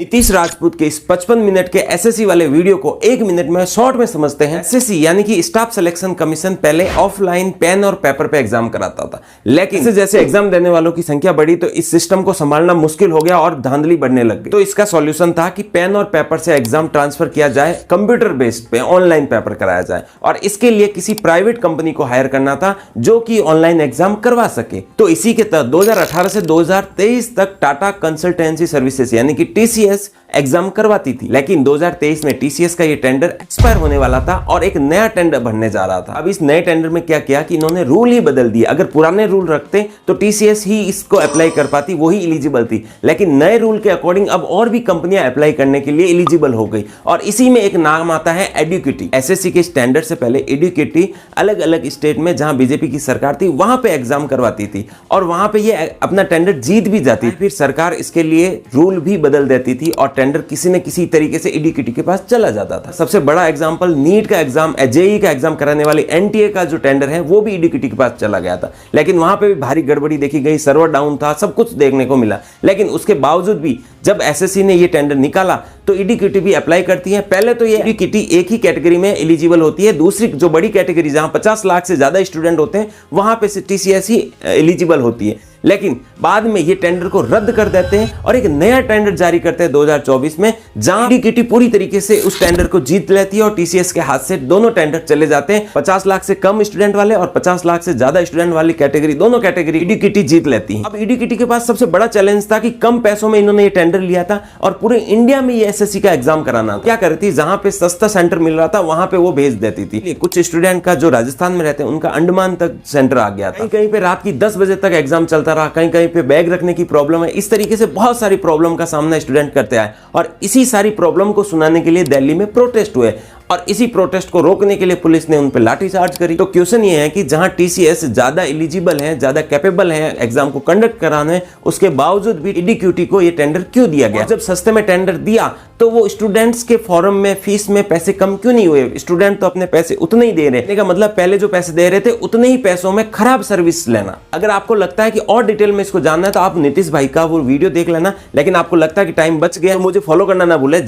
नीतीश राजपूत के इस 55 मिनट के एसएससी वाले वीडियो को 1 मिनट में शॉर्ट में समझते हैं। एसएससी यानी कि स्टाफ सिलेक्शन कमीशन पहले ऑफलाइन पेन और पेपर पे एग्जाम कराता था, लेकिन जैसे एग्जाम देने वालों की संख्या बढ़ी तो इस सिस्टम को संभालना मुश्किल हो गया और धांधली बढ़ने लग गई। तो इसका सॉल्यूशन था कि पेन और पेपर से एग्जाम ट्रांसफर किया जाए, कंप्यूटर बेस्ड पे ऑनलाइन पेपर कराया जाए और इसके लिए किसी प्राइवेट कंपनी को हायर करना था जो कि ऑनलाइन एग्जाम करवा सके। तो इसी के तहत 2018 से 2023 तक टाटा कंसल्टेंसी सर्विसेज यानी कि टीसीएस एग्जाम करवाती थी, लेकिन 2023 में टीसीएस का ये टेंडर एक्सपायर होने वाला था और एक नया टेंडर भरने जा रहा था। अब इस नए टेंडर में क्या किया कि इन्होंने रूल ही बदल दिए। अगर पुराने रूल रखते तो टीसीएस ही इसको अप्लाई कर पाती, वही एलिजिबल थी, लेकिन नए रूल के अकॉर्डिंग अब और भी कंपनियां अप्लाई करने के लिए एलिजिबल हो गई और इसी में एक नाम आता है एडुकेटी। एसएससी के स्टैंडर्ड से पहले एडुकेटी अलग अलग स्टेट में जहां बीजेपी की सरकार थी वहां पे एग्जाम करवाती थी और वहां पे ये अपना टेंडर जीत भी जाती, फिर सरकार इसके लिए रूल भी बदल देती थी और टेंडर किसी न किसी तरीके से एडुकेटी के पास चला जाता था। सबसे बड़ा एग्जांपल नीट का एग्जाम, जेईई का एग्जाम कराने वाली एनटीए का जो टेंडर है वो भी एडुकेटी के पास चला गया था, लेकिन वहां पे भी भारी गड़बड़ी देखी गई, सर्वर डाउन था, सब कुछ देखने को मिला। लेकिन उसके बावजूद भी जब एसएससी ने ये टेंडर निकाला तो एडुकेटी भी अप्लाई करती है। पहले तो ये एडुकेटी एक ही कैटेगरी में एलिजिबल होती है, दूसरी जो बड़ी कैटेगरी जहां 50 लाख से ज्यादा स्टूडेंट होते हैं वहां पे टीसीएस ही एलिजिबल होती है, लेकिन बाद में ये टेंडर को रद्द कर देते हैं और एक नया टेंडर जारी करते हैं 2024 में, जहां एडुकेटी पूरी तरीके से उस टेंडर को जीत लेती है और टीसीएस के हाथ से दोनों टेंडर चले जाते हैं। 50 लाख से कम स्टूडेंट वाले और 50 लाख से ज्यादा स्टूडेंट वाली कैटेगरी, दोनों कैटेगरी एडुकेटी जीत लेती है। अब एडुकेटी के पास सबसे बड़ा चैलेंज था कि कम पैसों में इन्होंने ये टेंडर लिया था और पूरे इंडिया में ये एसएससी का एग्जाम कराना था। क्या करती थी, जहां पे सस्ता सेंटर मिल रहा था वहां पे वो भेज देती थी। कुछ स्टूडेंट का जो राजस्थान में रहते हैं उनका अंडमान तक सेंटर आ गया था, कहीं पे रात की 10 बजे तक एग्जाम चलता रहा, कहीं कहीं पे बैग रखने की प्रॉब्लम है। इस तरीके से बहुत सारी प्रॉब्लम का सामना स्टूडेंट करते आए और इसी सारी प्रॉब्लम को सुनाने के लिए दिल्ली में प्रोटेस्ट हुए और इसी प्रोटेस्ट को रोकने के लिए पुलिस ने उन पर लाठीचार्ज करी। तो क्वेश्चन ये है कि जहां टीसीएस ज्यादा एलिजिबल है, ज्यादा कैपेबल है एग्जाम को कंडक्ट कराने, उसके बावजूद भी एडुकेटी को ये टेंडर क्यों दिया गया? जब सस्ते में टेंडर दिया तो वो स्टूडेंट्स के फॉर्म में फीस में पैसे कम क्यों नहीं हुए? स्टूडेंट तो अपने पैसे उतने ही दे रहे हैं, मतलब पहले जो पैसे दे रहे थे उतने ही पैसों में खराब सर्विस लेना। अगर आपको लगता है कि और डिटेल में इसको जानना है तो आप नीतीश भाई का वो वीडियो देख लेना, लेकिन आपको लगता है कि टाइम बच गया तो मुझे फॉलो करना ना भूले।